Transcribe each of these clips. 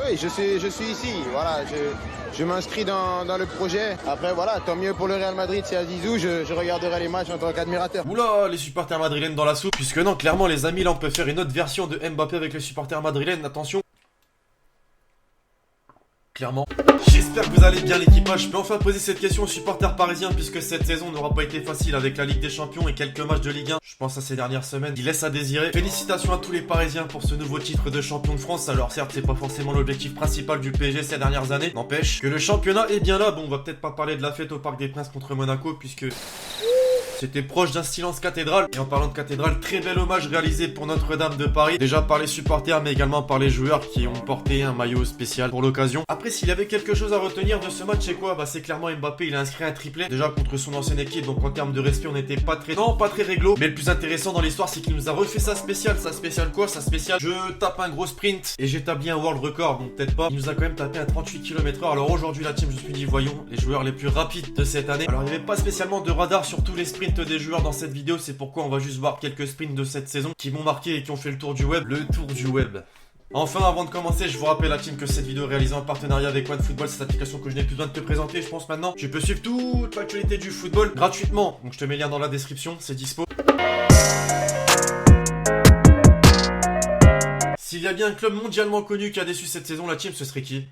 oui, je suis ici. Voilà, je m'inscris dans le projet. Après, voilà, tant mieux pour le Real Madrid, c'est à Zizou. Je regarderai les matchs en tant qu'admirateur. Oula, les supporters madrilènes dans la soupe. Puisque non, clairement, les amis, là, on peut faire une autre version de Mbappé avec les supporters madrilènes. Attention. Clairement. J'espère que vous allez bien l'équipage. Je peux enfin poser cette question aux supporters parisiens puisque cette saison n'aura pas été facile avec la Ligue des Champions et quelques matchs de Ligue 1. Je pense à ces dernières semaines qui laissent à désirer. Félicitations à tous les Parisiens pour ce nouveau titre de champion de France. Alors certes, c'est pas forcément l'objectif principal du PSG ces dernières années. N'empêche que le championnat est bien là. Bon, on va peut-être pas parler de la fête au Parc des Princes contre Monaco puisque c'était proche d'un silence cathédral. Et en parlant de cathédrale, très bel hommage réalisé pour Notre-Dame de Paris. Déjà par les supporters, mais également par les joueurs qui ont porté un maillot spécial pour l'occasion. Après, s'il y avait quelque chose à retenir de ce match, c'est quoi? Bah, c'est clairement Mbappé, il a inscrit un triplé. Déjà contre son ancienne équipe, donc en termes de respect, on n'était pas très... Non, pas très réglo. Mais le plus intéressant dans l'histoire, c'est qu'il nous a refait sa spéciale. Sa spéciale quoi? Sa spéciale, je tape un gros sprint et j'établis un world record. Donc peut-être pas. Il nous a quand même tapé un 38 km/h. Alors aujourd'hui, la team, je me suis dit, voyons, les joueurs les plus rapides de cette année. Alors il n'y avait pas spécialement de radar sur tous les sprints des joueurs dans cette vidéo, c'est pourquoi on va juste voir quelques sprints de cette saison qui m'ont marqué et qui ont fait le tour du web. Le tour du web. Enfin, avant de commencer, je vous rappelle la team que cette vidéo est réalisée en partenariat avec OneFootball, cette application que je n'ai plus besoin de te présenter, je pense maintenant. Tu peux suivre toute l'actualité du football gratuitement. Donc je te mets le lien dans la description, c'est dispo. S'il y a bien un club mondialement connu qui a déçu cette saison, la team, ce serait qui?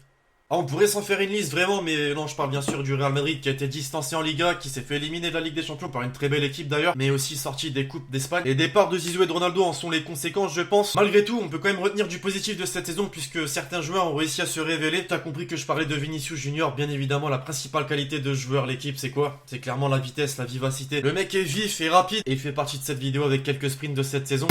Ah, on pourrait s'en faire une liste vraiment, mais non, je parle bien sûr du Real Madrid qui a été distancé en Liga, qui s'est fait éliminer de la Ligue des Champions par une très belle équipe d'ailleurs, mais aussi sorti des coupes d'Espagne. Les départs de Zizou et de Ronaldo en sont les conséquences, je pense. Malgré tout, on peut quand même retenir du positif de cette saison puisque certains joueurs ont réussi à se révéler. Tu as compris que je parlais de Vinicius Junior, bien évidemment, la principale qualité de joueur l'équipe, c'est quoi? C'est clairement la vitesse, la vivacité. Le mec est vif et rapide et il fait partie de cette vidéo avec quelques sprints de cette saison.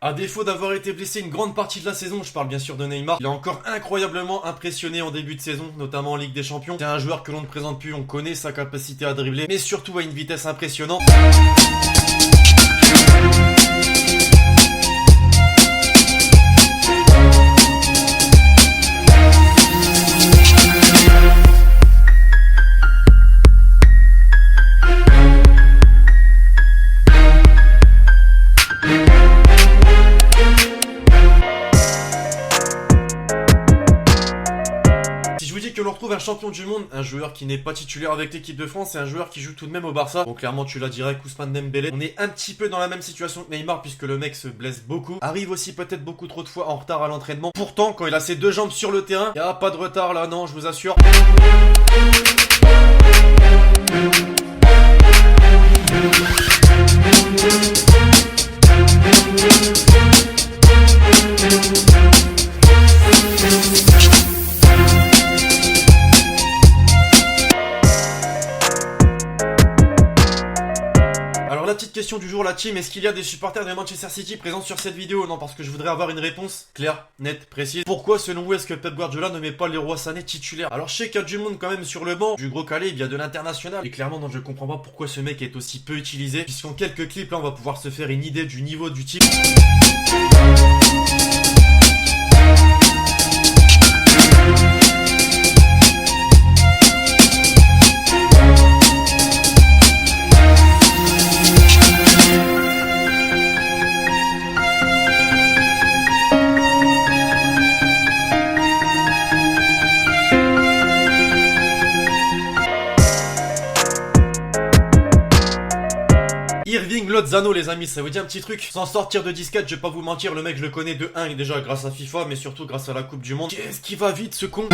A défaut d'avoir été blessé une grande partie de la saison, je parle bien sûr de Neymar, il a encore incroyablement impressionné en début de saison, notamment en Ligue des Champions. C'est un joueur que l'on ne présente plus, on connaît sa capacité à dribbler, mais surtout à une vitesse impressionnante. Que l'on retrouve un champion du monde, un joueur qui n'est pas titulaire avec l'équipe de France et un joueur qui joue tout de même au Barça. Bon, clairement, tu l'as direct, Ousmane Dembélé. On est un petit peu dans la même situation que Neymar puisque le mec se blesse beaucoup. Arrive aussi peut-être beaucoup trop de fois en retard à l'entraînement. Pourtant, quand il a ses deux jambes sur le terrain, il n'y a pas de retard là, non, je vous assure. La petite question du jour, la team, est-ce qu'il y a des supporters de Manchester City présents sur cette vidéo? Non, parce que je voudrais avoir une réponse claire, nette, précise. Pourquoi, selon vous, est-ce que Pep Guardiola ne met pas Leroy Sané titulaire? Alors, je sais qu'il y a du monde quand même sur le banc, du gros calé, il y a de l'international. Et clairement, non, je comprends pas pourquoi ce mec est aussi peu utilisé. Puisqu'en quelques clips, là, on va pouvoir se faire une idée du niveau du type. Irving Lozano, les amis, ça vous dit un petit truc? Sans sortir de disquette, je vais pas vous mentir, le mec je le connais de 1 déjà grâce à FIFA, mais surtout grâce à la Coupe du Monde. Qu'est-ce qui va vite ce con?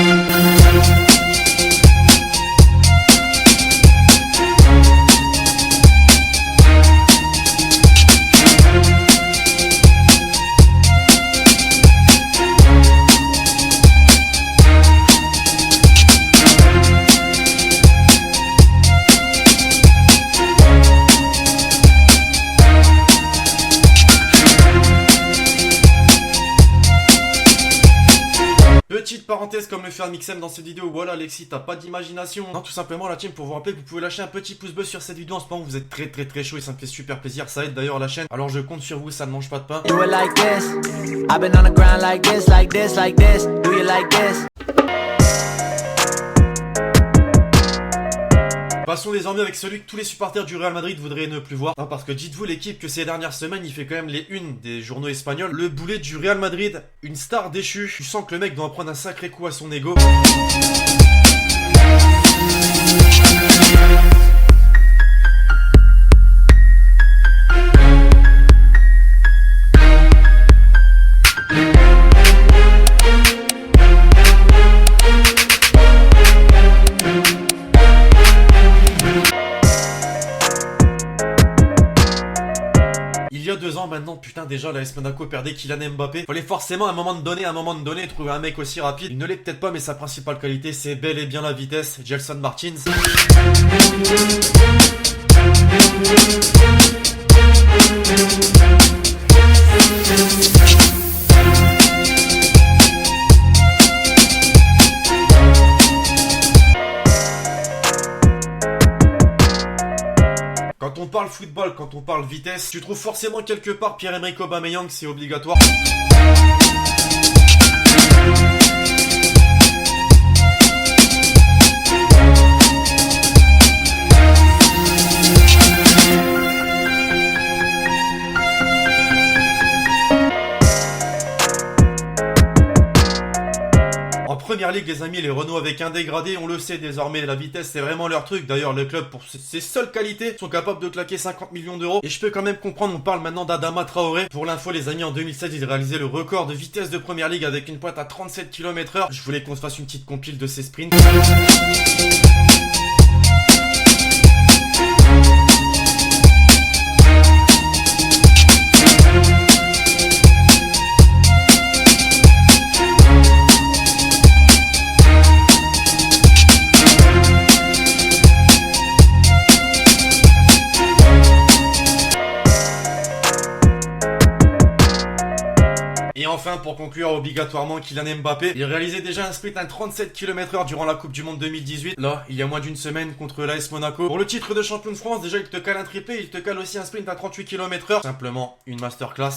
parenthèse comme le fait un Mixem dans cette vidéo. Voilà Alexis, t'as pas d'imagination. Non, tout simplement la team, pour vous rappeler que vous pouvez lâcher un petit pouce bleu sur cette vidéo en ce moment. Vous êtes très chaud et ça me fait super plaisir. Ça aide d'ailleurs la chaîne. Alors je compte sur vous, ça ne mange pas de pain. Do it like this. I've been on the ground like this, like this, like this. Do you like this? Passons désormais avec celui que tous les supporters du Real Madrid voudraient ne plus voir. Non, parce que dites-vous l'équipe que ces dernières semaines, il fait quand même les unes des journaux espagnols. Le boulet du Real Madrid, une star déchue. Tu sens que le mec doit en prendre un sacré coup à son ego. Il y a 2 ans maintenant, putain déjà l'AS Monaco perdait Kylian Mbappé. Fallait forcément à un moment donné trouver un mec aussi rapide. Il ne l'est peut-être pas mais sa principale qualité c'est bel et bien la vitesse. Gelson Martins. Quand on parle football, quand on parle vitesse, tu trouves forcément quelque part Pierre-Emerick Aubameyang, c'est obligatoire. En première ligue, les amis, les Renault avec un dégradé, on le sait désormais, la vitesse c'est vraiment leur truc. D'ailleurs, le club, pour ses seules qualités, sont capables de claquer 50 millions d'euros. Et je peux quand même comprendre, on parle maintenant d'Adama Traoré. Pour l'info, les amis, en 2016, il réalisait le record de vitesse de première ligue avec une pointe à 37 km/h. Je voulais qu'on se fasse une petite compile de ses sprints. Et enfin, pour conclure, obligatoirement, Kylian Mbappé. Il réalisait déjà un sprint à 37 km/h durant la Coupe du Monde 2018. Là, il y a moins d'une semaine contre l'AS Monaco. Pour le titre de champion de France, déjà il te cale un triplé, il te cale aussi un sprint à 38 km/h. Simplement une masterclass.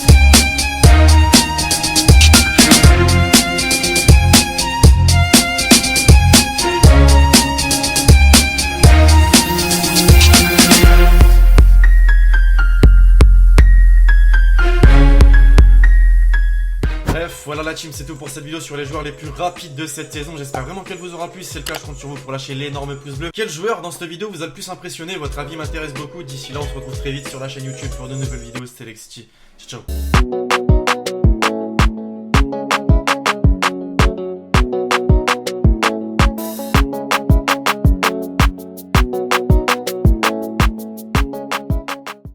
Bref, voilà la team, c'est tout pour cette vidéo sur les joueurs les plus rapides de cette saison. J'espère vraiment qu'elle vous aura plu. Si c'est le cas, je compte sur vous pour lâcher l'énorme pouce bleu. Quel joueur dans cette vidéo vous a le plus impressionné? Votre avis m'intéresse beaucoup. D'ici là, on se retrouve très vite sur la chaîne YouTube pour de nouvelles vidéos. C'était Lexi. Ciao.